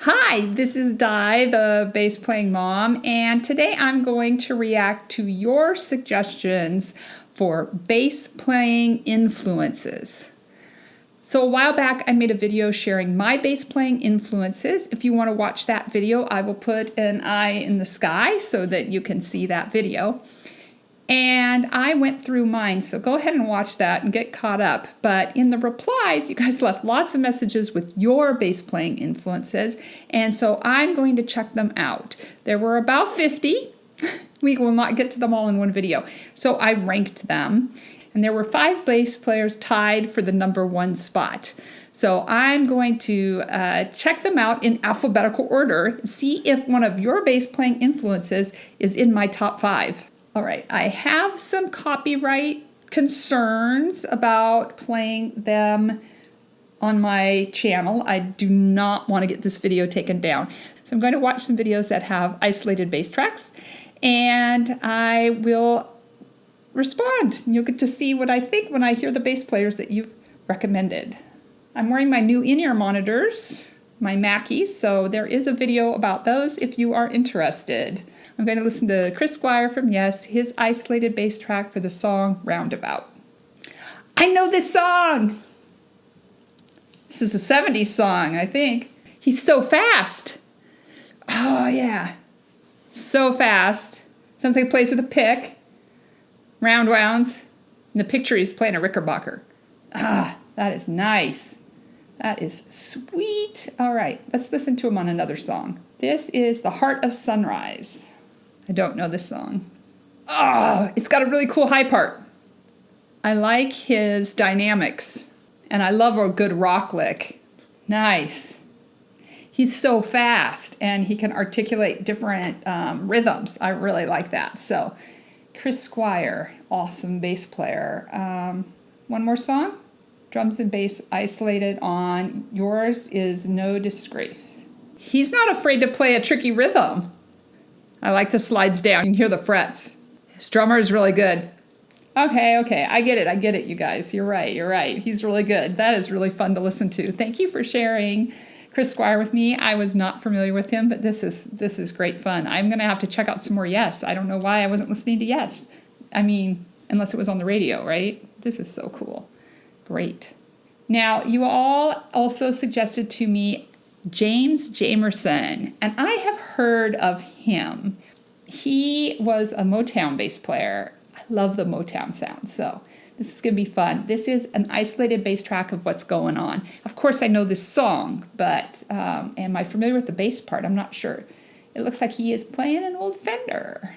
Hi, this is Di, the bass playing mom, and today I'm going to react to your suggestions for bass playing influences. So a while back I made a video sharing my bass playing influences. If you want to watch that video, I will put an eye in the sky so that you can see that video. And I went through mine, so go ahead and watch that and get caught up. But in the replies, you guys left lots of messages with your bass playing influences, and so I'm going to check them out. There were about 50. We will not get to them all in one video. So I ranked them, and there were 5 bass players tied for the #1 spot. So I'm going to check them out in alphabetical order, see if one of your bass playing influences is in my top 5. All right, I have some copyright concerns about playing them on my channel. I do not want to get this video taken down. So I'm going to watch some videos that have isolated bass tracks, and I will respond. You'll get to see what I think when I hear the bass players that you've recommended. I'm wearing my new in-ear monitors, my Mackie, so there is a video about those if you are interested. I'm going to listen to Chris Squire from Yes, his isolated bass track for the song Roundabout. I know this song! This is a 70s song, I think. He's so fast! Oh, yeah. So fast. Sounds like he plays with a pick. Round wounds. In the picture, he's playing a Rickenbacker. Ah, that is nice. That is sweet. All right, let's listen to him on another song. This is The Heart of Sunrise. I don't know this song. Oh, it's got a really cool high part. I like his dynamics, and I love a good rock lick. Nice. He's so fast, and he can articulate different rhythms. I really like that. So, Chris Squire, awesome bass player. One more song. Drums and bass isolated on Yours Is No Disgrace. He's not afraid to play a tricky rhythm. I like the slides down. You can hear the frets. His drummer is really good. Okay, I get it, you guys. You're right. He's really good. That is really fun to listen to. Thank you for sharing Chris Squire with me. I was not familiar with him, but this is great fun. I'm going to have to check out some more Yes. I don't know why I wasn't listening to Yes. I mean, unless it was on the radio, right? This is so cool. Great. Now, you all also suggested to me Jamerson, and I have heard of him. He was a Motown bass player. I love the Motown sound, so this is going to be fun. This is an isolated bass track of What's Going On. Of course, I know this song, but am I familiar with the bass part? I'm not sure. It looks like he is playing an old Fender.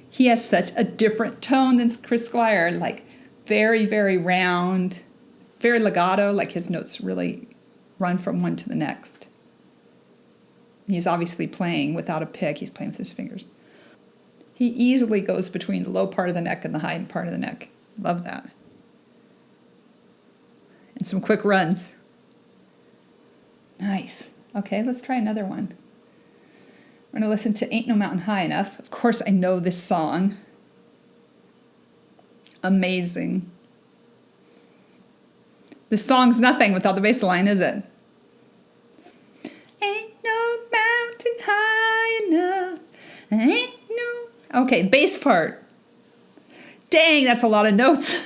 He has such a different tone than Chris Squire, like very, very round, very legato, like his notes really run from one to the next. He's obviously playing without a pick. He's playing with his fingers. He easily goes between the low part of the neck and the high part of the neck. Love that. And some quick runs. Nice. Okay, let's try another one. We're going to listen to Ain't No Mountain High Enough. Of course, I know this song. Amazing. This song's nothing without the bass line, is it? High enough. Ain't no. Okay, bass part. Dang, that's a lot of notes.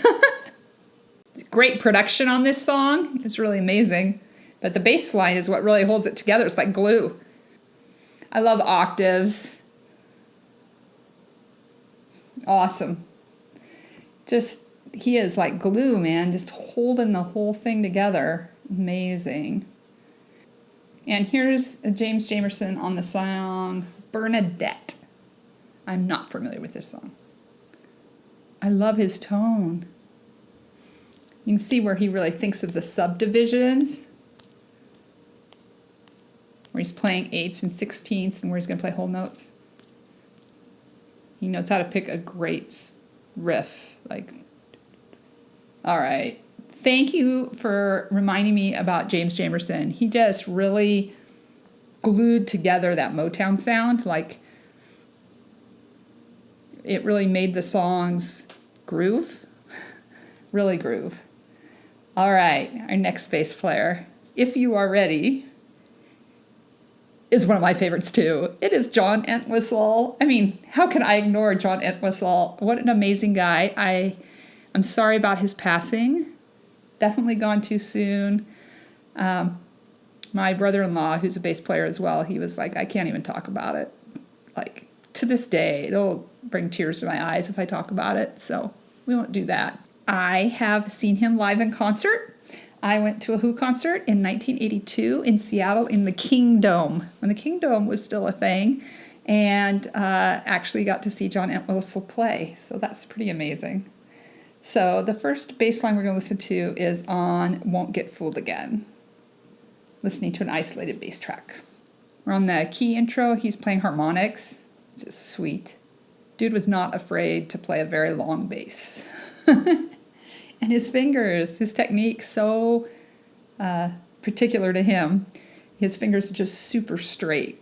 Great production on this song. It's really amazing. But the bass line is what really holds it together. It's like glue. I love octaves. Awesome. Just, he is like glue, man. Just holding the whole thing together. Amazing. And here's James Jamerson on the song Bernadette. I'm not familiar with this song. I love his tone. You can see where he really thinks of the subdivisions, where he's playing 8ths and 16ths and where he's going to play whole notes. He knows how to pick a great riff. All right. Thank you for reminding me about James Jamerson. He just really glued together that Motown sound. Like, it really made the songs groove. Really groove. All right, our next bass player. If you are ready, is one of my favorites too. It is John Entwistle. I mean, how can I ignore John Entwistle? What an amazing guy. I'm sorry about his passing. Definitely gone too soon. My brother-in-law, who's a bass player as well, he was like, I can't even talk about it. Like, to this day, it'll bring tears to my eyes if I talk about it. So we won't do that. I have seen him live in concert. I went to a Who concert in 1982 in Seattle in the Kingdome, when the Kingdome was still a thing, and actually got to see John Entwistle play. So that's pretty amazing. So the first bass line we're going to listen to is on Won't Get Fooled Again, listening to an isolated bass track. We're on the key intro. He's playing harmonics, which is sweet. Dude was not afraid to play a very long bass. And his fingers, his technique, so particular to him. His fingers are just super straight.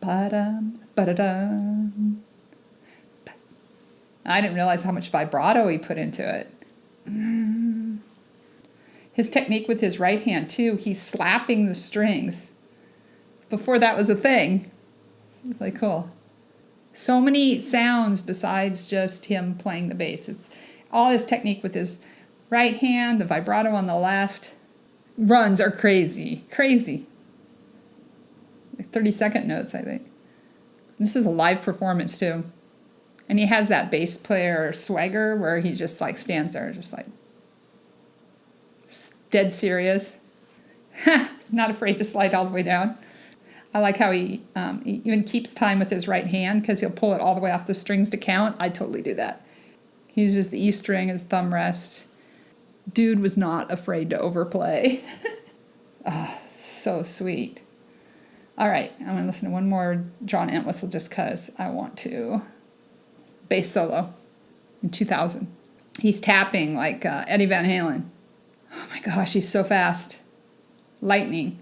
Ba-dum, ba-da-dum. I didn't realize how much vibrato he put into it. His technique with his right hand, too, he's slapping the strings. Before that was a thing. Really cool. So many sounds besides just him playing the bass. It's all his technique with his right hand, the vibrato on the left. Runs are crazy. Crazy. Like 30-second notes, I think. This is a live performance, too. And he has that bass player swagger where he just like stands there, just like dead serious. Not afraid to slide all the way down. I like how he even keeps time with his right hand because he'll pull it all the way off the strings to count. I totally do that. He uses the E string as thumb rest. Dude was not afraid to overplay. So sweet. All right, I'm going to listen to one more John Entwistle just because I want to. Bass solo in 2000. He's tapping like Eddie Van Halen. Oh my gosh, he's so fast. Lightning.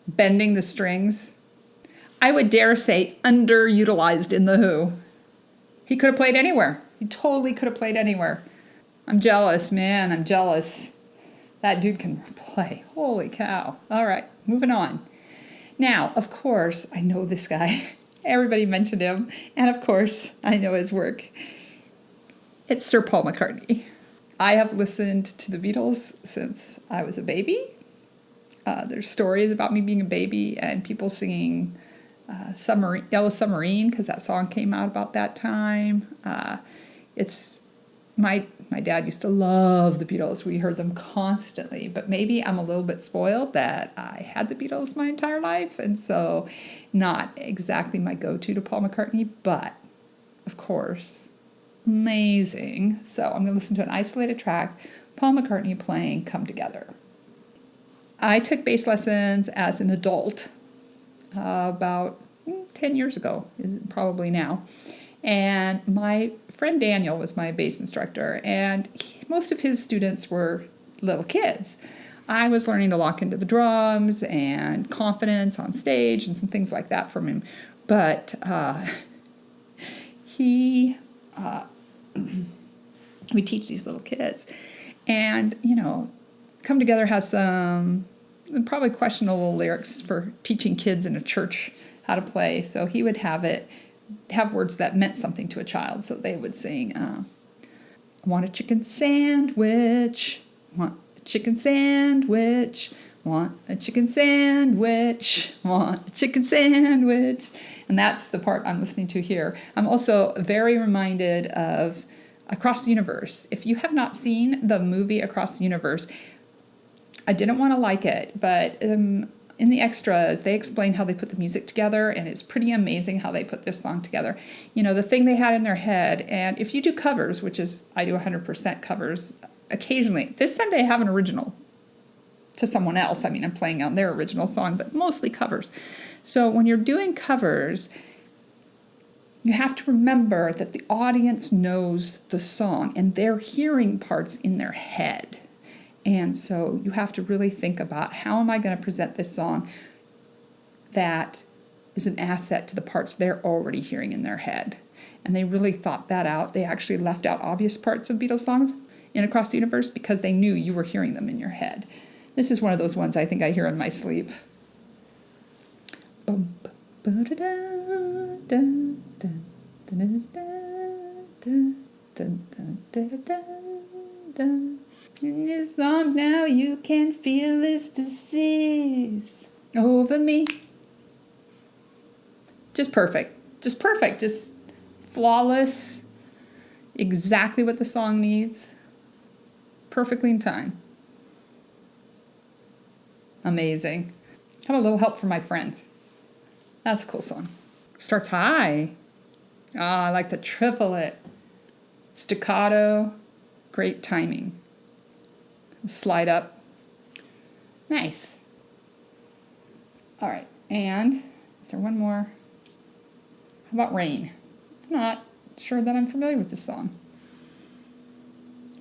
Bending the strings. I would dare say underutilized in The Who. He could have played anywhere. He totally could have played anywhere. I'm jealous, man. I'm jealous. That dude can play. Holy cow. All right, moving on. Now, of course, I know this guy. Everybody mentioned him. And of course, I know his work. It's Sir Paul McCartney. I have listened to the Beatles since I was a baby. There's stories about me being a baby and people singing Yellow Submarine because that song came out about that time. It's my dad used to love the Beatles. We heard them constantly, but maybe I'm a little bit spoiled that I had the Beatles my entire life, and so not exactly my go-to to Paul McCartney, but of course, amazing. So I'm going to listen to an isolated track, Paul McCartney playing Come Together. I took bass lessons as an adult about 10 years ago, probably now. And my friend Daniel was my bass instructor, and most of his students were little kids. I was learning to lock into the drums and confidence on stage and some things like that from him. But we teach these little kids. And, Come Together has some probably questionable lyrics for teaching kids in a church how to play. So he would have words that meant something to a child. So they would sing, want a chicken sandwich, want a chicken sandwich, want a chicken sandwich, want a chicken sandwich. And that's the part I'm listening to here. I'm also very reminded of Across the Universe. If you have not seen the movie Across the Universe, I didn't want to like it, but in the extras, they explain how they put the music together, and it's pretty amazing how they put this song together. The thing they had in their head, and if you do covers, which is, I do 100% covers occasionally. This Sunday I have an original to someone else. I mean, I'm playing on their original song, but mostly covers. So when you're doing covers, you have to remember that the audience knows the song, and they're hearing parts in their head. And so you have to really think about, how am I going to present this song that is an asset to the parts they're already hearing in their head? And they really thought that out. They actually left out obvious parts of Beatles songs in Across the Universe because they knew you were hearing them in your head. This is one of those ones I think I hear in my sleep. Bum, ba-da-da, dun, dun, dun, dun, dun, dun, dun, dun, dun. In your songs now you can feel this disease over me. Just perfect. Just perfect. Just flawless. Exactly what the song needs. Perfectly in time. Amazing. Have a little help from my friends. That's a cool song. Starts high. Ah, I like the triplet. Staccato. Great timing. Slide up. Nice. All right. And is there one more? How about Rain? I'm not sure that I'm familiar with this song.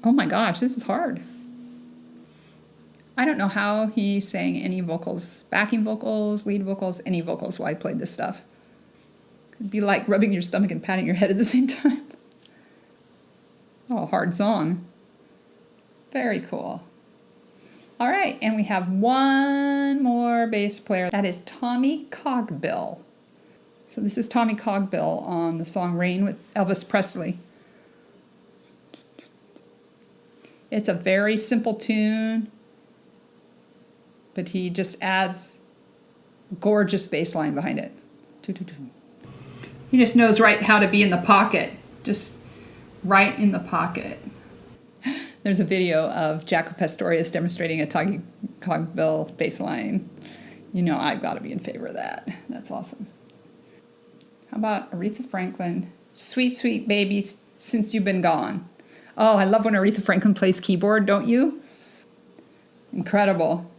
Oh my gosh, this is hard. I don't know how he sang any vocals, backing vocals, lead vocals, any vocals while I played this stuff. It'd be like rubbing your stomach and patting your head at the same time. Oh, hard song. Very cool. All right, and we have one more bass player. That is Tommy Cogbill. So this is Tommy Cogbill on the song Rain with Elvis Presley. It's a very simple tune, but he just adds gorgeous bass line behind it. He just knows right how to be in the pocket, just right in the pocket. There's a video of Jaco Pastorius demonstrating a Tommy Cogbill bass line. You know I've got to be in favor of that. That's awesome. How about Aretha Franklin? Sweet, sweet baby, since you've been gone. Oh, I love when Aretha Franklin plays keyboard, don't you? Incredible.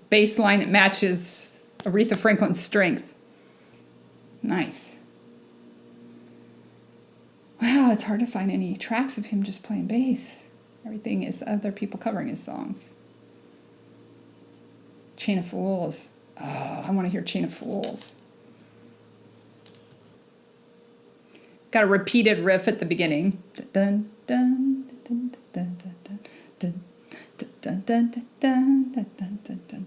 Bass line that matches Aretha Franklin's strength. Nice. Wow, it's hard to find any tracks of him just playing bass. Everything is other people covering his songs. Chain of Fools. Oh, I want to hear Chain of Fools. Got a repeated riff at the beginning. Dun, dun, dun, dun, dun, dun, dun, dun, dun, dun, dun, dun, dun, dun.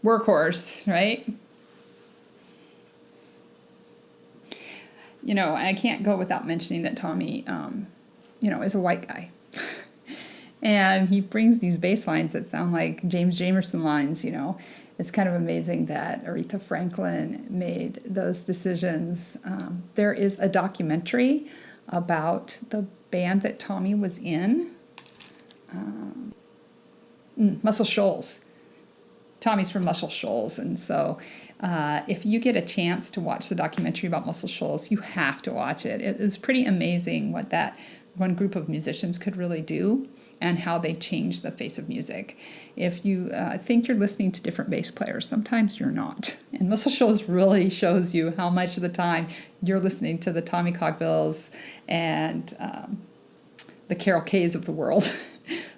Workhorse, right? You know, I can't go without mentioning that Tommy, is a white guy. And he brings these bass lines that sound like James Jamerson lines, you know. It's kind of amazing that Aretha Franklin made those decisions. There is a documentary about the band that Tommy was in, Muscle Shoals. Tommy's from Muscle Shoals, and so if you get a chance to watch the documentary about Muscle Shoals, you have to watch it. It was pretty amazing what that one group of musicians could really do and how they changed the face of music. If you think you're listening to different bass players, sometimes you're not. And Muscle Shoals really shows you how much of the time you're listening to the Tommy Cogbills and the Carol Kays of the world.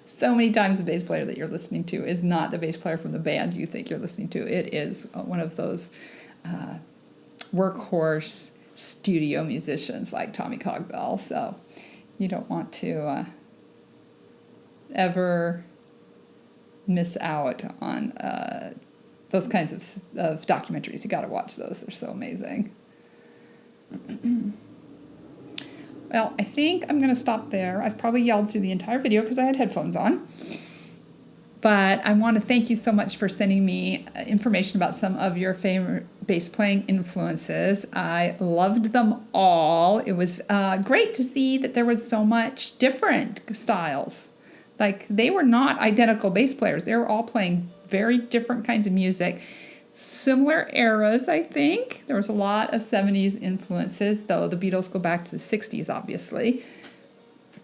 So many times the bass player that you're listening to is not the bass player from the band you think you're listening to. It is one of those workhorse studio musicians like Tommy Cogbill. So you don't want to ever miss out on those kinds of documentaries. You got to watch those. They're so amazing. Well, I think I'm going to stop there. I've probably yelled through the entire video because I had headphones on. But I want to thank you so much for sending me information about some of your favorite bass playing influences. I loved them all. It was great to see that there was so much different styles. Like, they were not identical bass players. They were all playing very different kinds of music. Similar eras, I think. There was a lot of 70s influences, though the Beatles go back to the 60s, obviously.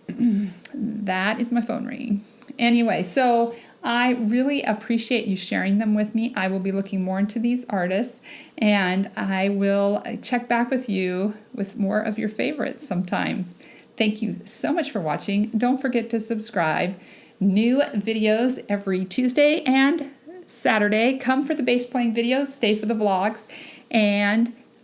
That is my phone ringing. Anyway, so I really appreciate you sharing them with me. I will be looking more into these artists, and I will check back with you with more of your favorites sometime. Thank you so much for watching. Don't forget to subscribe. New videos every Tuesday and Saturday. Come for the bass playing videos, stay for the vlogs, and